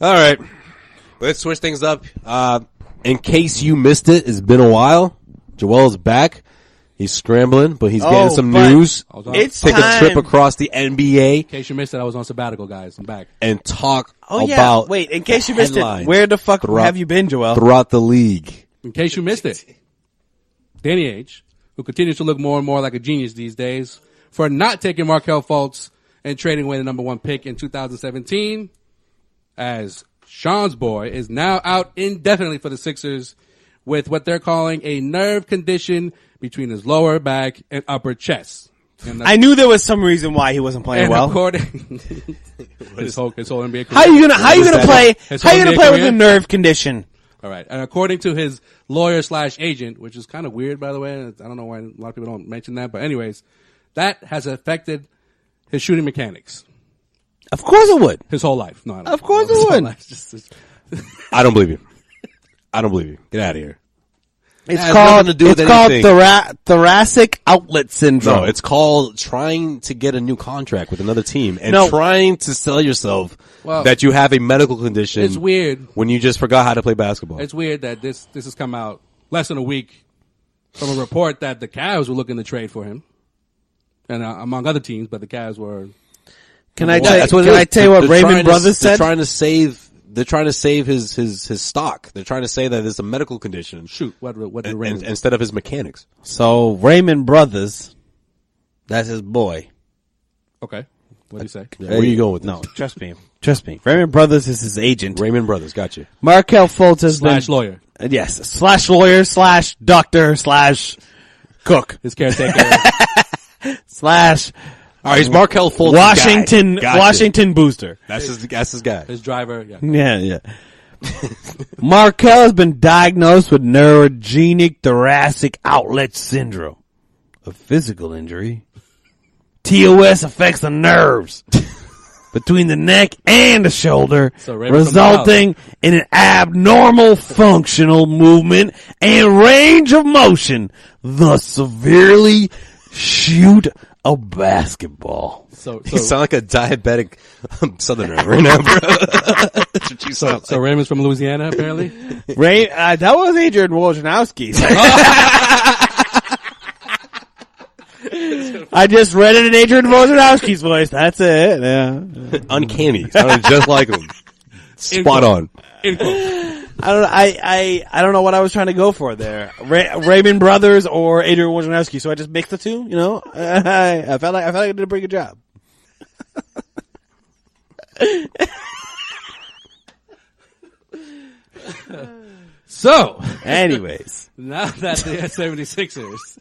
All right. Let's switch things up. In case you missed it, it's been a while. Joel's back. He's scrambling, but he's getting some news. It's Take a trip across the NBA. In case you missed it, I was on sabbatical, guys. I'm back. And talk Oh, yeah. about Wait, in case you missed it, where the fuck have you been, Joel? Throughout the league. In case you missed it, Danny H., who continues to look more and more like a genius these days, for not taking Markelle Fultz and trading away the number 1 pick in 2017, as Sean's boy is now out indefinitely for the Sixers with what they're calling a nerve condition between his lower back and upper chest. And I knew there was some reason why he wasn't playing well. According his whole NBA career. How you gonna play with a nerve condition? All right. And according to his lawyer/agent, which is kind of weird, by the way, I don't know why a lot of people don't mention that, but anyways, that has affected his shooting mechanics. Of course it would. His whole life. No, of course it would. I don't believe you. I don't believe you. Get out of here. It's called thoracic outlet syndrome. No, it's called trying to get a new contract with another team and trying to sell yourself that you have a medical condition. It's weird when you just forgot how to play basketball. It's weird that this has come out less than a week from a report that the Cavs were looking to trade for him, and among other teams, but the Cavs were. Can I tell you what Raymond Brothers said? They're trying to save his stock. They're trying to say that it's a medical condition. Shoot, what did Raymond instead of his mechanics. So Raymond Brothers, that's his boy. Okay, what do you say? Where are you going with this? No, trust me. Raymond Brothers is his agent. Raymond Brothers, got you. Markelle Fultz has / lawyer. Yes, / lawyer / doctor / cook. His caretaker / All right, he's Markelle Fultz. Washington booster. That's his guy. His driver. Yeah. Markelle has been diagnosed with neurogenic thoracic outlet syndrome, a physical injury. TOS affects the nerves between the neck and the shoulder, resulting in an abnormal functional movement and range of motion, thus severely shoot a basketball. So you sound like a diabetic Southerner right now, bro. That's what you sound so Raymond's from Louisiana, apparently? That was Adrian Wojnarowski. I just read it in Adrian Wojnarowski's voice. That's it. Yeah. Uncanny. Sounded just like him. Spot on. I don't know what I was trying to go for there. Raymond Brothers or Adrian Wojnarowski. So I just mixed the two, you know. I felt like I did a pretty good job. So, anyways, now that the 76ers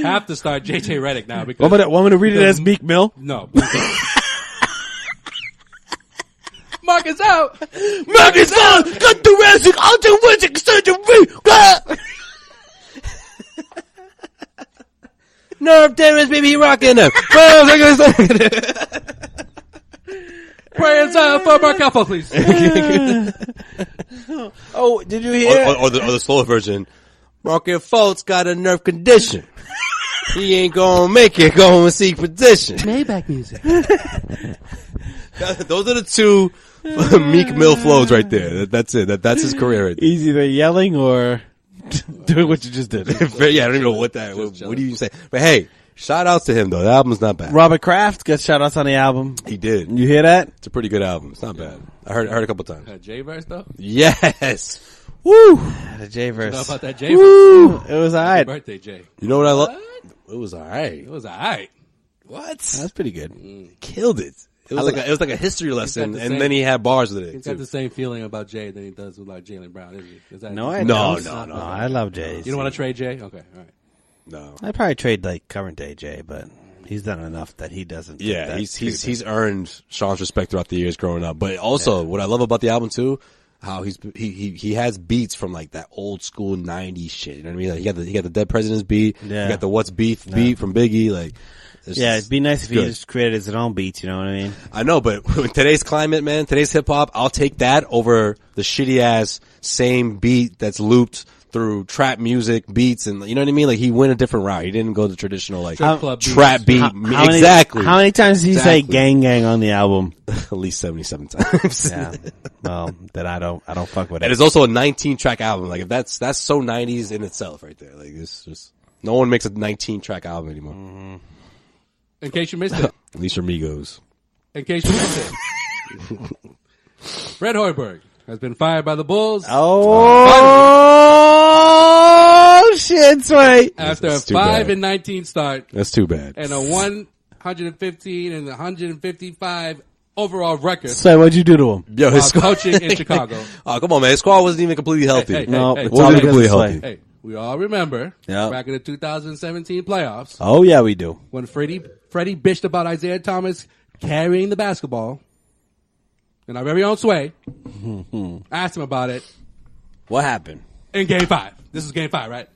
have to start JJ Redick now because want me to read it as Meek Mill? No. Mark is out. Mark is out. Got thoracic automatic surgery. Nerve damage, baby, rocking them. Prayers out for Markelle Fultz, please. Oh, did you hear? Or the slower version. Markelle Fultz got a nerve condition. He ain't gonna make it. Go and seek position. Maybach music. Those are the two Meek Mill flows right there. That's it. That's his career right there. He's either yelling or doing what you just did. Yeah, I don't even know what do you say? But hey, shout outs to him though. The album's not bad. Robert Kraft got shout outs on the album. He did. You hear that? It's a pretty good album. It's not bad. I heard a couple times. J verse though? Yes. Woo! The J verse. You know about that J verse? It was alright. Happy birthday, Jay. You know what I love? It was alright. It was alright. What? That's pretty good. Killed it. It was like a history lesson, and then he had bars with it. He's got the same feeling about Jay than he does with like Jaylen Brown, isn't he? Is that No. I love Jay. You don't want to trade Jay? Okay, all right. No. I'd probably trade like current day Jay, but he's done enough that he doesn't. Yeah, he's earned Sean's respect throughout the years growing up. But also, what I love about the album too, how he has beats from like that old school '90s shit. You know what I mean? Like he got the Dead President's beat. Yeah. He got the What's Beef beat from Biggie. Like. It'd be nice if he just created his own beats, you know what I mean? I know, but with today's climate, man, today's hip hop, I'll take that over the shitty ass same beat that's looped through trap music, beats, and you know what I mean? Like he went a different route. He didn't go the traditional like Strip club trap beats. beat. Exactly. How many times did he say "gang gang" on the album? At least 77 times. Yeah. Well, then I don't fuck with it. And it's also a 19-track album. Like if that's so 90s in itself, right there. Like it's just no one makes a 19-track album anymore. Mm-hmm. In case you missed it. At least your Migos. In case you missed it. Fred Hoiberg has been fired by the Bulls. Oh shit, Sway. After a That's too 5-19 start. That's too bad. And a 115 and 155 overall record. Sway, what'd you do to him? Yo, while coaching in Chicago. Oh, come on, man. His squad wasn't even completely healthy. Hey, No, hey, it's wasn't all even because completely of Sway. healthy. Hey, we all remember Yeah. back in the 2017 playoffs Oh yeah, we do. when Freddie bitched about Isaiah Thomas carrying the basketball. And our very own Sway asked him about it What happened? in Game 5. This is Game 5, right?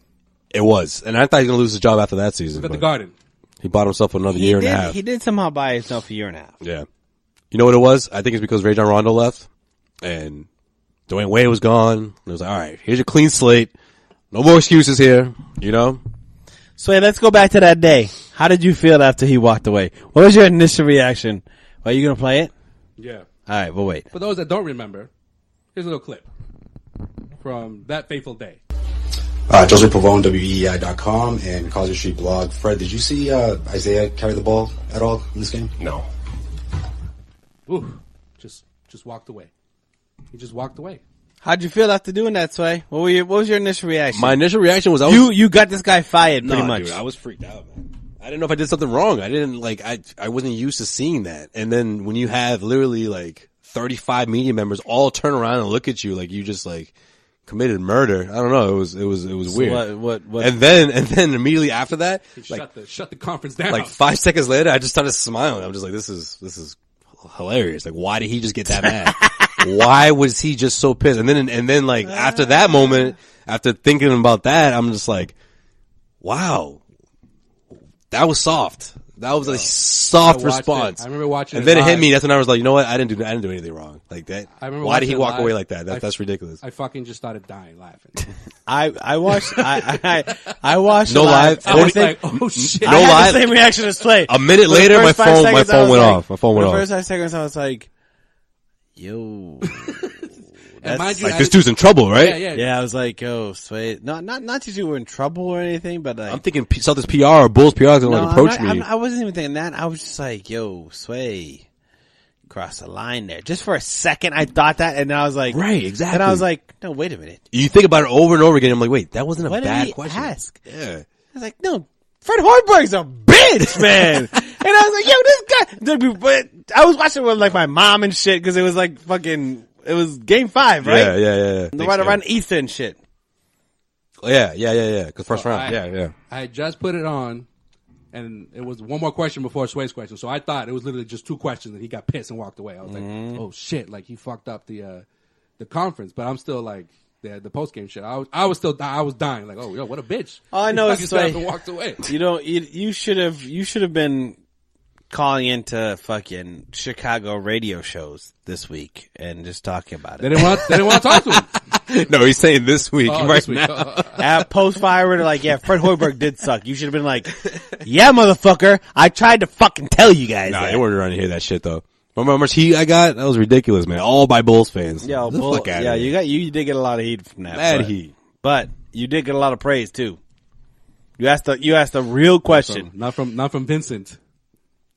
It was. And I thought he was going to lose his job after that season. At the but Garden. he bought himself another year and a half. He did somehow buy himself a year and a half. Yeah. You know what it was? I think it's because Rajon Rondo left and Dwayne Wade was gone. It was like, all right, here's your clean slate. No more excuses here, you know? Sway, let's go back to that day. How did you feel after he walked away? What was your initial reaction? Are you going to play it? Yeah. All right, we'll wait. For those that don't remember, here's a little clip from that fateful day. Joseph Pavone, WEEI.com, and Causey Street blog. Fred, did you see Isaiah carry the ball at all in this game? No. Ooh, just walked away. He just walked away. How'd you feel after doing that, Sway? What was your initial reaction? My initial reaction was you got this guy fired pretty much. Dude, I was freaked out, man. I didn't know if I did something wrong. I didn't I wasn't used to seeing that. And then when you have literally like 35 media members all turn around and look at you like you just like committed murder. I don't know. It was weird. What? And then immediately after that, like Shut the conference down. like 5 seconds later, I just started smiling. I'm just like, this is hilarious. Like, why did he just get that mad? Why was he just so pissed? And then like after that moment, after thinking about that, I'm just like, wow, that was soft. That was a soft response. I remember watching and it then it hit live. me. That's when I was like, you know what? I didn't do anything wrong. Like that. I remember Why did watching he it walk live. away like that? That's ridiculous. I fucking just started dying laughing. I watched. I watched. No live. I was like, oh shit. No I had lie. the same reaction as Sway. A minute For the later, my first 5 seconds, I phone was went like- off. My phone went For the off. first 5 seconds, I was like, yo. And mind you, Like this dude's in trouble, right? yeah. Yeah, I was like, yo, Sway. Not that you were in trouble or anything, but like, I'm thinking Celtics PR or Bulls PR is gonna like approach me. I wasn't even thinking that. I was just like, yo, Sway, cross the line there. Just for a second, I thought that, and then I was like, Right, exactly. And I was like, no, wait a minute. You think about it over and over again. I'm like, wait, that wasn't a What did bad he question. ask? Yeah. I was like, no, Fred Hoiberg's a bitch, man. And I was like, yo, this guy. But I was watching with like my mom and shit because it was like fucking. It was Game 5, right? Yeah. Right around Easter and shit. Yeah. Cause first So round. Yeah. I had just put it on, and it was one more question before Sway's question. So I thought it was literally just 2 questions, and he got pissed and walked away. I was like, oh shit, like he fucked up the conference. But I'm still like the post game shit. I was dying. Like, oh yo, what a bitch. All I know He is fucking stood up Sway. and walked away. You should have been calling into fucking Chicago radio shows this week and just talking about They it. didn't want to talk to him. No, he's saying this week, Oh, right this week. now. At post fire, they're like, yeah, Fred Hoiberg did suck. You should have been like, yeah, motherfucker, I tried to fucking tell you guys Nah, that. they weren't around to hear that shit though. Remember how much heat I got? That was ridiculous, man. All by Bulls fans. Yo, Get the fuck outta here. you did get a lot of heat from that. Mad but- heat. But you did get a lot of praise too. You asked a real question. Not from Vincent.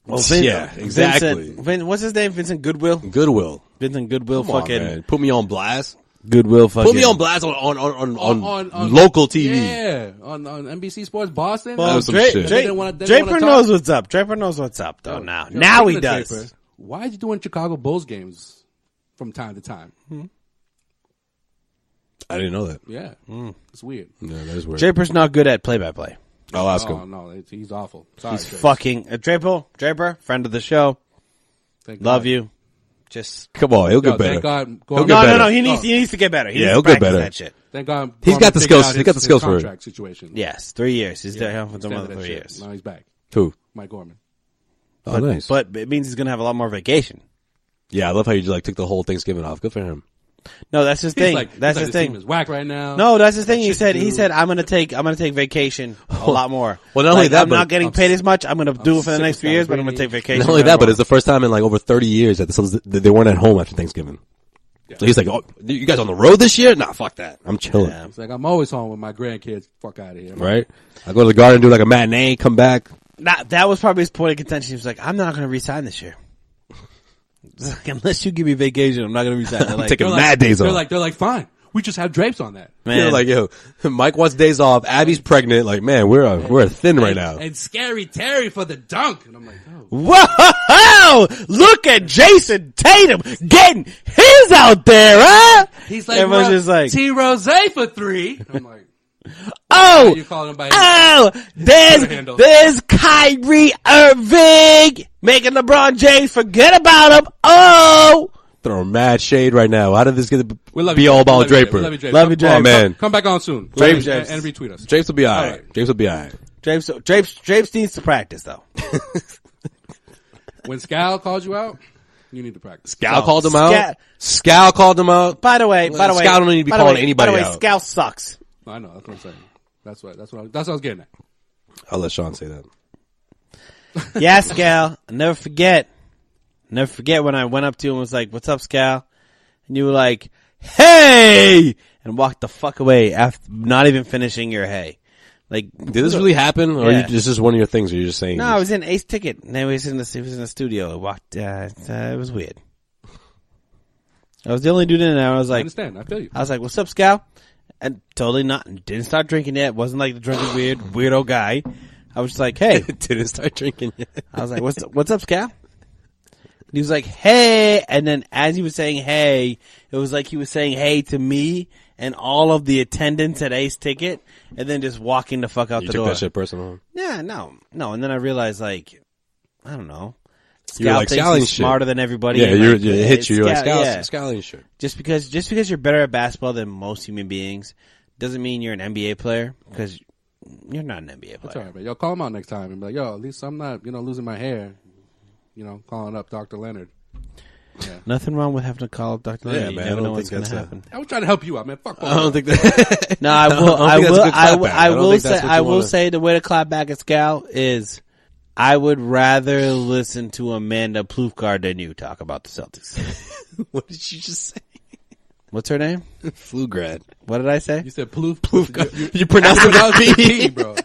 Well, Yeah, exactly. What's his name? Vincent Goodwill? Goodwill. Vincent Goodwill Come on, fucking man. Put me on blast. Goodwill fucking Put me on blast on local TV. Yeah, on NBC Sports Boston. Well, was some shit. Draper knows what's up. Draper knows what's up though now. Yo, Now he speaking of does. Draper, why is he doing Chicago Bulls games from time to time? I didn't know that. Yeah, it's weird. Yeah, that is weird. Draper's not good at play-by-play. I'll ask Oh him. no, he's awful. Sorry, He's Trace. fucking Draper, friend of the show. Thank Love God. you. Just Come on, he'll Yo, get better. thank God. He'll get no, better. he needs to get better. He Yeah, needs he'll to get practice better. that shit. Thank God. He's got the Gorman skills. figured out He got the his skills for it. contract situation. Yes, 3 years. He's there for Extended another that 3 shit. years. Now he's back. Who? Mike Gorman. Oh, nice. But it means he's gonna have a lot more vacation. Yeah, I love how you like took the whole Thanksgiving off. Good for him. No, that's his thing. That's his This thing. team is whack right now. No, that's his thing. He Shit, said, I'm gonna take vacation a lot more. Well, not only that, I'm but not getting paid as much. I'm gonna do it for the sick next of few years, but I'm Brady. gonna take vacation. Not only that, but it's the first time in like over 30 years that the Celtics, that they weren't at home after Thanksgiving. So he's like, "Oh, you guys on the road this year? Nah, fuck that. I'm chilling." It's like I'm always home with my grandkids. Fuck out of here. Right? I go to the garden, do like a matinee, come back. that was probably his point of contention. He was like, I'm not gonna resign this year. Like, unless you give me vacation, I'm not gonna resign. I'm Like, taking They're mad days they're off. They're like, fine. We just have drapes on that. man, They're like, yo, Mike wants days off. Abby's pregnant. Like, man, we're thin right now. And Scary Terry for the dunk. And I'm like, oh. whoa! Look at Jason Tatum getting his out there, huh? He's like, Everyone's just like, T Rose for 3. I'm like, oh, you calling him by handle. there's Kyrie Irving making LeBron James forget about him. Oh, Throwing mad shade right now. How did this get to We love be you, all Drape. about We Draper? love you, Drape. Love you, Drape. Oh, man. Come back on soon. Drapes. And retweet us. Drapes will be all right. right. Drapes will be all right. Drapes needs to practice though. When Scal calls you out, you need to practice. Scal called him out. Scal called him out. By the way, Scal don't need to be by the calling way, anybody by the way, out. Scal sucks. I know. That's what I'm saying. That's what I was getting at. I'll let Sean say that. Yeah, Scal. I'll never forget when I went up to you and was like, "What's up, Scal?" And you were like, "Hey!" and walked the fuck away after not even finishing your hey. Like, Did this really happen, or Yeah. is this one of your things? Or you're just saying? no, I was in Ace Ticket, and he was in the studio. I walked. It was weird. I was the only dude in there. I was I like, understand. I feel you. I was like, "What's up, Scal?" And totally not. Didn't start drinking yet. Wasn't like the drunken weirdo guy. I was just like, "Hey." Didn't start drinking yet. I was like, "What's up, Scal?" And he was like, "Hey," and then as he was saying "hey," it was like he was saying "hey" to me and all of the attendants at Ace Ticket, and then just walking the fuck out You the took door. that shit personal. Yeah, no. And then I realized, like, I don't know. You were Scal like, thinks Scal ain't he's shit. smarter than everybody. Yeah, and, it hits you. You're like, yeah. Scal ain't shit. Just because you're better at basketball than most human beings doesn't mean you're an NBA player, because you're not an NBA That's player. all right, man. Yo, call him out next time and be like, yo, at least I'm not, losing my hair. Calling up Dr. Leonard. Yeah. Nothing wrong with having to call up Dr. Leonard. Yeah, You man, never I know don't what's think going to that's happen. I was trying to help you out, man. Fuck. I don't think that. No, I will. I don't think that's a good clapback. I don't will think say. that's what I you will wanna- say the way to clap back at Scal is, I would rather listen to Amanda Plufgard than you talk about the Celtics. What did you just say? What's her name? Flugrad. What did I say? You said ploof. You pronounced it That was with the P. P, bro.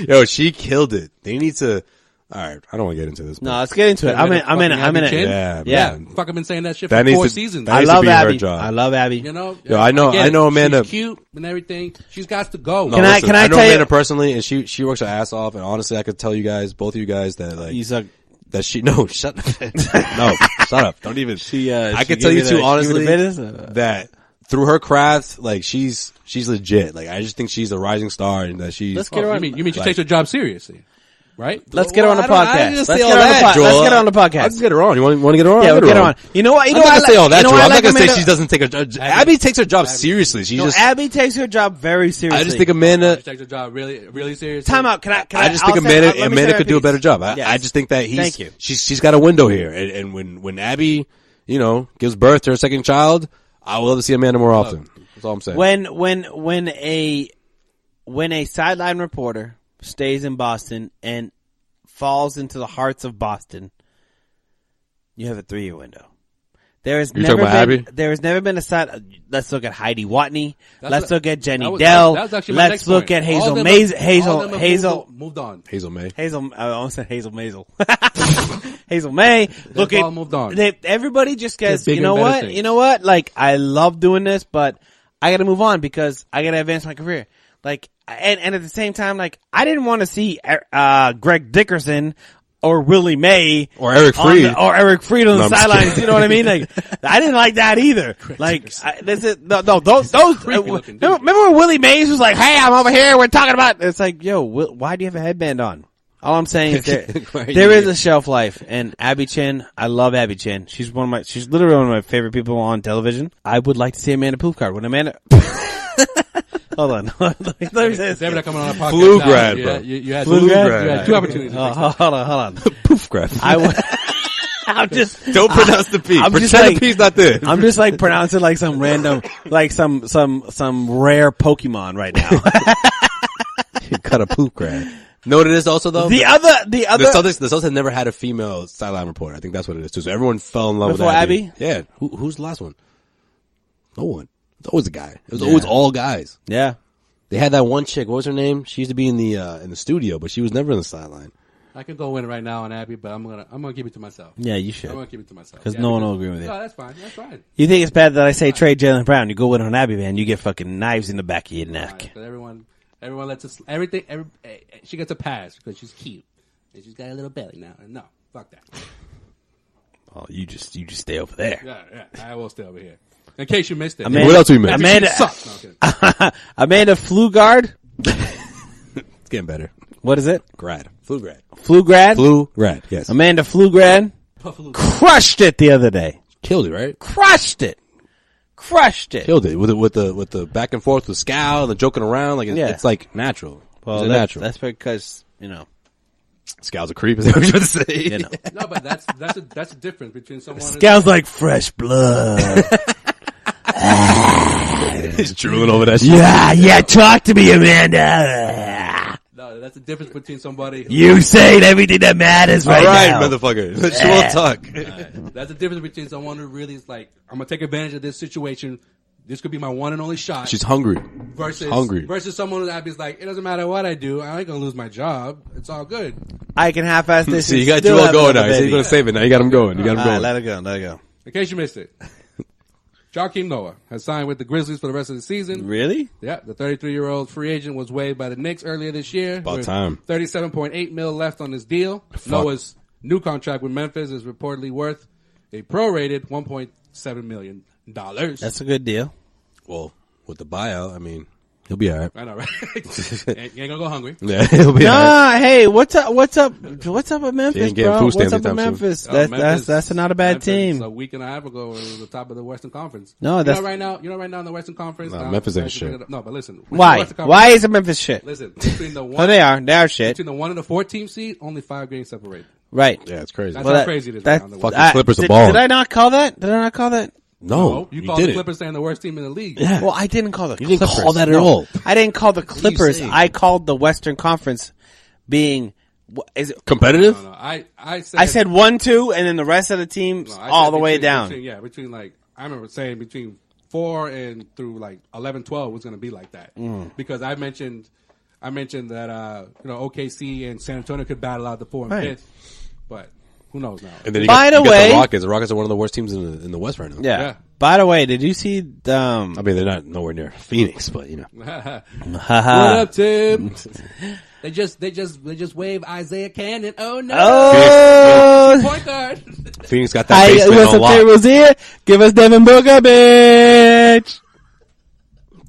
Yo, she killed it. They need to. All right, I don't want to get into this. No, let's get into it. I'm in it. Chin? Yeah, Yeah. man. Fuck, I've been saying that shit That for needs 4 to- seasons. that I needs to love be her Abby. job. I love Abby. Yo, I know get it. Amanda- She's cute and everything. She's got to go. No, Can I listen, tell know you- Amanda personally, and she works her ass off. And honestly, I could tell you guys, both of you guys, that like You suck. that she no shut no shut up. Don't even. I She could tell give you the- too give honestly the business? that through her craft, like she's legit. Like I just think she's a rising star, and that she's. Let's get her You on. mean she takes her job seriously, right? Let's get her on the I don't- I podcast. didn't Let's say get all her on the that, podcast. Joel. Let's get her on the I'll podcast. just get her on. You want to get her on? Yeah, I'll we'll get her on. You know what? I'm not gonna say all that, Joel. I'm not gonna say Amanda- she doesn't take her. Abby takes her job seriously. She No, just. Abby takes her job very seriously. I just think Amanda. She takes her job really, really seriously. Time out. Can I? I just I'll think say- let me say Amanda my could do a piece. better job. Yes. I just think that Thank you. she's got a window here, and when Abby, gives birth to her second child, I would love to see Amanda more often. That's all I'm saying. When a sideline reporter stays in Boston and falls into the hearts of Boston, you have a 3-year window. There has You're never talking about been. Abby? There has never been a side. Let's look at Heidi Watney. Let's look at Jenny That was Dell. actually my Let's next look point. at All Hazel of them Maisel. have Hazel. moved on. Hazel May. Hazel. I almost said Hazel Maisel. Hazel May. Look all at moved on. everybody. Just gets. They're bigger You know and better what? things. You know what? Like, I love doing this, but I got to move on because I got to advance my career. Like, and at the same time, like, I didn't want to see Greg Dickerson or Willie May Or Eric Freed. or Eric Freed on No, the I'm just sidelines. kidding. You know what I mean? Like, I didn't like that either. Like, those. Creepy looking dude. Remember when Willie Mays was like, "Hey, I'm over here. We're talking about." It's like, yo, why do you have a headband on? All I'm saying is there is a shelf life, and Abby Chin, I love Abby Chin. She's literally one of my favorite people on television. I would like to see Amanda Plufgard. When Amanda, hold on, let me say this. They're not coming on our podcast. Flugrad, now. bro. You had Flugrad? you had 2 opportunities. Hold on. Poof graph. I would. I'm just Don't pronounce the P. I'm just Pretend like- the P's not there. I'm just like pronouncing like some random, like some rare Pokemon right now. You cut a poop grad. Know what it is also though? the other The Celtics have never had a female sideline reporter. I think that's what it is too. So everyone fell in love Before with Abby? Yeah. Who's the last one? No one. It's always a guy. It was always all guys. yeah. They had that one chick. What was her name? She used to be in the studio, but she was never in the sideline. I can go in right now on Abby, but I'm gonna keep it to myself. Yeah, you should. I'm gonna keep it to myself 'Cause no one will agree with you. No, that's fine. That's fine. You think it's bad that I say trade Jaylen Brown? You go in on Abby, man. You get fucking knives in the back of your neck. But everyone lets us she gets a pass because she's cute and she's got a little belly now. And no, fuck that. Oh, you just stay over there. Yeah, I will stay over here. In case you missed it. Amanda- What else we missed? Amanda sucks. No, I'm kidding. Amanda Flugard. It's getting better. What is it? Grad. Flu grad. Flugrad. Yes. Amanda Flugrad crushed it the other day. Killed it, right? Crushed it. Killed it with the back and forth with Scal and the joking around. Like it's like natural. Well, It's natural. that's because Scal's a creep. Is that what you're trying to say? you know. No, but that's a difference between someone. Scal's like fresh blood. He's drooling over that shit. yeah. Talk to me, Amanda. No, that's the difference between somebody. You saying everything that matters All right right, now. motherfucker. She won't talk. That's the difference between someone who really is like, I'm gonna take advantage of this situation. This could be my one and only shot. She's hungry. Versus someone who's like, it doesn't matter what I do. I ain't gonna lose my job. It's all good. I can half-ass this. See, you and got still Joel have going now. another So you're baby. going to save it now. You got him going. You got him All right, going. let it go. In case you missed it, Joakim Noah has signed with the Grizzlies for the rest of the season. Really? Yeah, the 33-year-old free agent was waived by the Knicks earlier this year. About with time. $37.8 million left on his deal. Noah's new contract with Memphis is reportedly worth a prorated $1.7 million. That's a good deal. Well, with the buyout, I mean, he'll be all right. I know, right? You ain't gonna go hungry. Yeah, he'll be all right. Hey, what's up with Memphis, ain't getting bro? food What's stamps up with anytime soon. Memphis? Memphis- That's not a bad Memphis, team. A week and a half ago, it was the top of the Western Conference. No, you that's- know right now in the Western Conference. No, Memphis ain't shit. No, but listen. Why? Why is it Memphis shit? Listen, between the Oh, one, they are shit. between the 1 and the 4 team seed, only 5 games separated. Right. Yeah, it's crazy. That's Well, how that- crazy it is. that- Right now in the fucking West. Clippers are Did balling. I not call that? No, You you called the didn't. Clippers saying the worst team in the league. Yeah. Well, I didn't call the You Clippers. didn't call that at No. all. I didn't call the Clippers. saying? I called the Western Conference being, is it, Competitive? No, I I said 1-2 and then the rest of the teams I all said that way between- down. between like, I remember saying between 4 and through like 11, 12 was going to be like that. Because I mentioned that, OKC and San Antonio could battle out the 4 and Right. 5th, but who knows now? And then By the you got way- the Rockets. The Rockets are one of the worst teams in the West right now. Yeah. Yeah. By the way, did you see I mean, they're not nowhere near Phoenix, but you know. What up, Tim? They just waved Isaiah Cannon. Oh no! Oh, Point guard. Phoenix got that I basement was on a lock. tables here. Give us Devin Booker, bitch.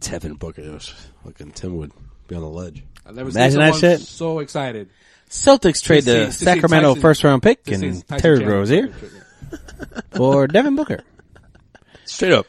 Devin Booker. Fucking Tim would be on the ledge. I've never Imagine seen that someone shit. so excited. Celtics trade To the see Sacramento Tyson- first round pick to see and Tyson Terry Chandler. Rozier for Devin Booker. Straight up.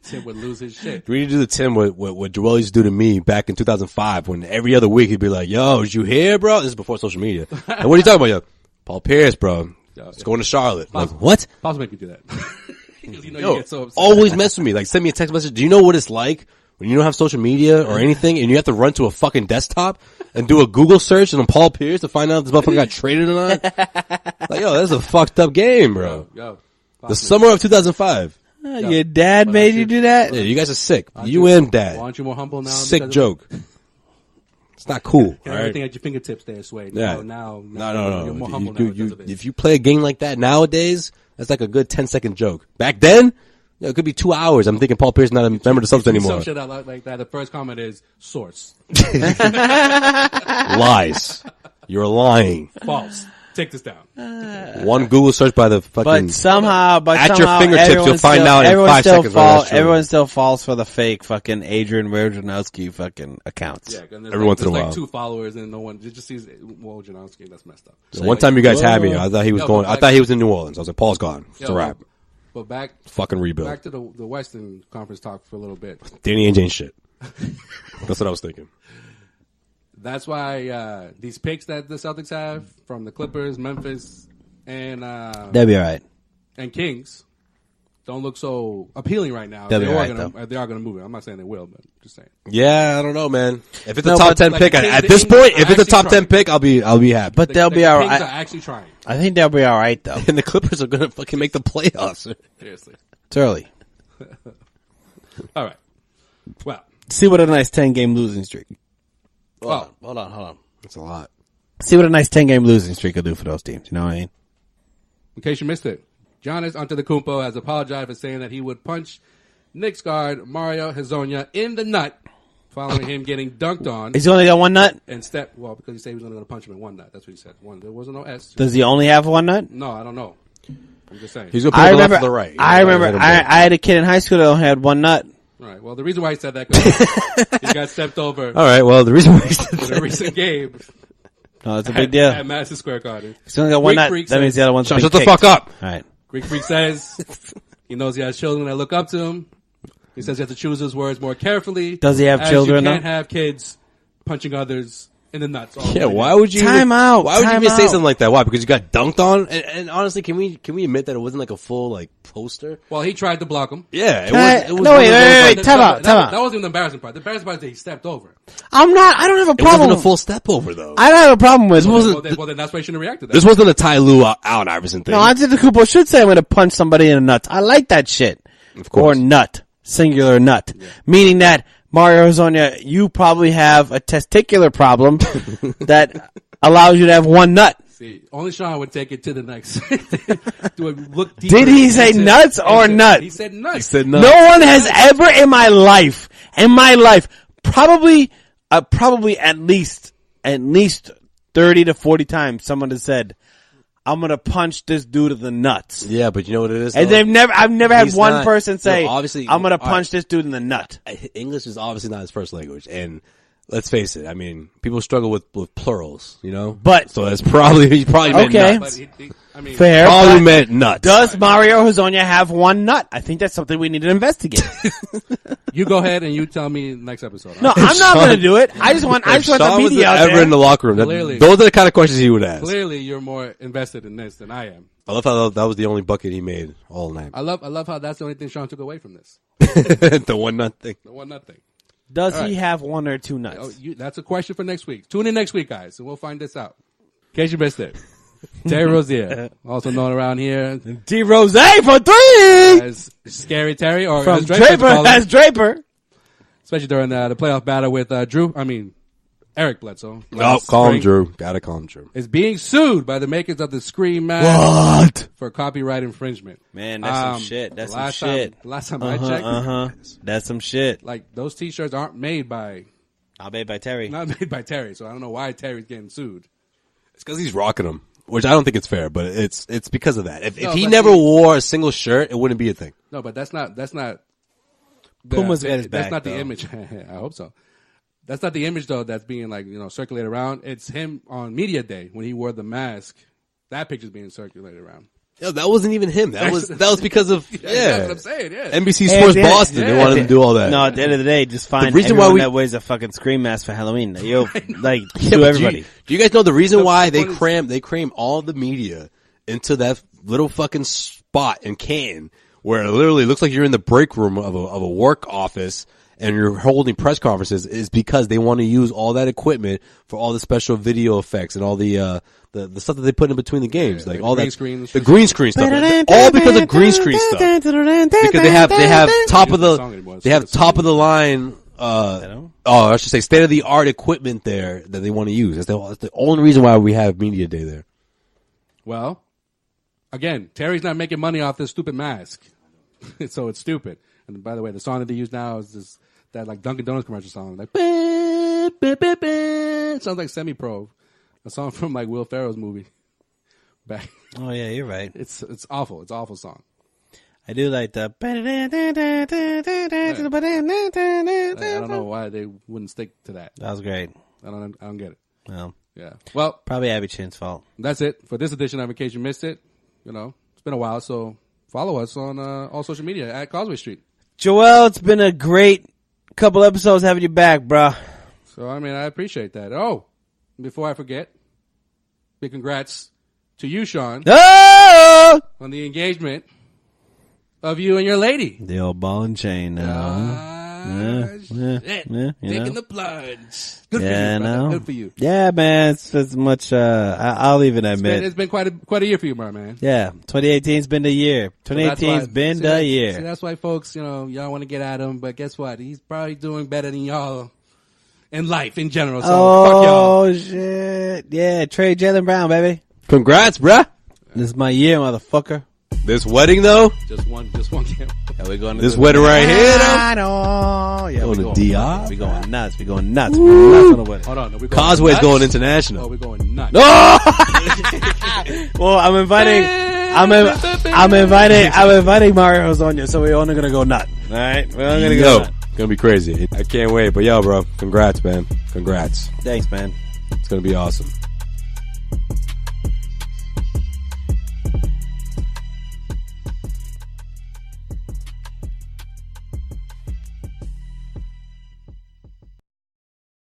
Tim would lose his shit. We need to do the Tim what Joel used to do to me back in 2005 when every other week he'd be like, yo, did you hear, bro? This is before social media. And what are you talking about, yo? Paul Pierce, bro. It's going to Charlotte. I'm like, what? Pops make you do that. 'Cause you Yo, get so upset. always mess with me. Like, send me a text message. Do you know what it's like when you don't have social media or anything and you have to run to a fucking desktop and do a Google search on Paul Pierce to find out if this motherfucker got traded or not? Like, yo, that's a fucked up game, bro. Yo, The summer of 2005. Your dad made you do that? Yeah, you guys are sick. You and Why Dad. aren't you more humble now? Sick because of- joke. It's not cool. Get all right? everything at your fingertips there, Sway. Yeah. Now, No. You're more humble You- now because of it. if you play a game like that nowadays, that's like a good 10-second joke. Back then, it could be 2 hours. I'm thinking Paul Pierce is not a member of the Celtics anymore. Some shit out like that. The first comment is source. Lies. You're lying. False. Take this down. One Google search by the fucking. But somehow, At your fingertips, everyone you'll find still- out in everyone 5 still seconds whether that's true. Everyone still falls for the fake fucking Adrian Wojnarowski fucking accounts. Yeah, and there's Every once in a there's while. like 2 followers and no one just sees Wojnarowski. That's messed up. The one time you guys had me, I thought he was Yo, going. but I thought he was in New Orleans. I was like, Paul's gone. It's a wrap. But back Fucking rebuild. to the Western Conference talk for a little bit. Danny Ainge ain't shit. That's what I was thinking. That's why these picks that the Celtics have from the Clippers, Memphis, and That'd be all right. and Kings don't look so appealing right now. They'll be They right, are going to move it. I'm not saying they will, but just saying. Yeah, I don't know, man. If it's No, a top but 10 like pick, the Kings- at the this Kings point, are if it's a top actually 10 pick, I'll be happy. But they'll be all Kings right. are actually trying. I think they'll be all right though. And the Clippers are going to fucking make the playoffs. Seriously. It's early. All right. Well, See what a nice 10-game losing streak. well, Hold on. That's a lot. See what a nice 10-game losing streak will do for those teams. You know what I mean? in case you missed it, Giannis Antetokounmpo has apologized for saying that he would punch Knicks guard Mario Hezonja in the nut following him getting dunked on He's only got one nut. because he said he was only going to punch him in one nut. That's what he said. One. There wasn't no S. Does he only have one nut? No, I don't know. I'm just saying. He's going to I put the left remember. to the right. I remember. I had a kid in high school that only had one nut. All right. Well, the reason why he said that because he got stepped over All right. Well, the reason why he said in a recent game No, it's a big deal. at Madison Square Garden. He's only got one Greek nut. Freak That means says- the other one's Sean, been shut the kicked. fuck up. All right. Greek Freak says he knows he has children that look up to him. He says he has to choose his words more carefully. Does he have as children, You can't though? have kids punching others in the nuts. all the Yeah, way why down. would you? Time even, out, Why would you time even say out. something like that? Why? Because you got dunked on. And honestly, can we admit that it wasn't like a full like poster? Well, he tried to block him. Yeah, Can I- it was. no, one of wait, those, wait, like, time out. That wasn't even the embarrassing part. The embarrassing part is that he stepped over. I don't have a It problem. wasn't a full step over though. I don't have a problem with Well, then that's why he shouldn't have reacted. This wasn't a Ty Lue Allen Iverson thing. No, Antetokounmpo should say I'm going to punch somebody in the nuts. I like that shit. Of course. Or nut. Singular nut. Meaning that, Mario Hezonja, you probably have a testicular problem that allows you to have one nut. See, only Sean would take it to the next. Look deeper Did he say into- nuts or into- nut? He said nuts. He said no. No one has ever in my life, probably at least 30 to 40 times someone has said, I'm going to punch this dude in the nuts. Yeah, but you know what it is? And though? I've never had He's one not- person say, no, obviously- I'm going to all punch right. this dude in the nut. English is obviously not his first language, and let's face it. I mean, people struggle with plurals, you know. But- so that's probably he probably meant Okay. nuts. But I mean, Fair. Probably but meant nuts. Does Mario Hezonja have one nut? I think that's something we need to investigate. you go ahead and you tell me next episode. No, I'm not going to do it. I just want If the Sean was media out ever there. in the locker room, Clearly. those are the kind of questions he would ask. Clearly, you're more invested in this than I am. I love how that was the only bucket he made all night. I love how that's the only thing Sean took away from this. The one nut thing. The one nut thing. Does All he right. have one or two nuts? Oh, that's a question for next week. Tune in next week, guys, and we'll find this out. In case you missed it. Terry Rozier, also known around here D Rose for three as Scary Terry, or from as Draper, Draper. call him, As Draper. especially during the playoff battle with Eric Bledsoe. Oh, last call him spring, Drew. Gotta call him Drew. is being sued by the makers of the Scream mask What? for copyright infringement. Man, that's some shit. That's some last shit. Last time I checked, That's some shit. like those T-shirts aren't made by, I'll bet by Terry. not made by Terry. So I don't know why Terry's getting sued. It's because he's rocking them, which I don't think it's fair, but it's because of that. If No, he but never he- wore a single shirt, it wouldn't be a thing. No, but that's not. Puma's got his That's back, not the though. image. I hope so. That's not the image though. That's being circulated around. It's him on media day when he wore the mask. That picture's being circulated around. Yeah, that wasn't even him. That was because of That's what I'm saying. Yeah. NBC Hey, Sports yeah, Boston. They yeah. wanted him to do all that. No, at the end of the day, just find reason everyone why we- that wears a fucking Scream mask for Halloween. Yo, like, Yeah, sue but everybody. Do you guys know the reason The why they point is- cram all the media into that little fucking spot in Canton where it literally looks like you're in the break room of a work office and you're holding press conferences is because they want to use all that equipment for all the special video effects and all the stuff that they put in between the games, like the all green that screen, the green screen stuff, all because of green screen stuff. Because they have top of the song anymore. the they have It's top of the line. I should say state of the art equipment there that they want to use. That's the only reason why we have media day there. Well, again, Terry's not making money off this stupid mask, so it's stupid. And by the way, the song that they use now is that like Dunkin' Donuts commercial song, like it sounds like Semi-Pro, a song from like Will Ferrell's movie. Back, Oh yeah, you're right. it's awful. It's an awful song. I do like the. I don't know why they wouldn't stick to that. That was great. I don't get it. Well, Yeah. Well, probably Abby Chin's fault. that's it for this edition of In Case You Missed It. It's been a while, so follow us on all social media at Causeway Street. Joel, it's been a great couple episodes having you back, bruh. So, I appreciate that. Oh, before I forget, big congrats to you, Sean, Oh! on the engagement of you and your lady. The old ball and chain now. Shit. Taking the plunge. Good for you, brother. Good for you. Yeah, man. It's much. I'll even admit It's been quite a year for you, my man. Yeah, 2018's been the year. 2018's been the year. See, that's why, folks, y'all want to get at him, but guess what? He's probably doing better than y'all in life in general. So fuck y'all. Oh shit! Yeah, trade Jaylen Brown, baby. Congrats, bruh. This is my year, motherfucker. This wedding though. Just one camp. Yeah, we're going to This wedding right here though. I know. Yeah, Going we're to going DR? We going nuts. We going nuts. We're going nuts on the wedding. Hold on. We're going Causeway's nuts? going Oh, international. we're going nuts. Well, I'm inviting Mario Zonia, so we're only gonna go nuts. All right, we're only gonna go nuts. Gonna be crazy. I can't wait. But yo, bro, congrats, man. Congrats. Thanks, man. It's gonna be awesome.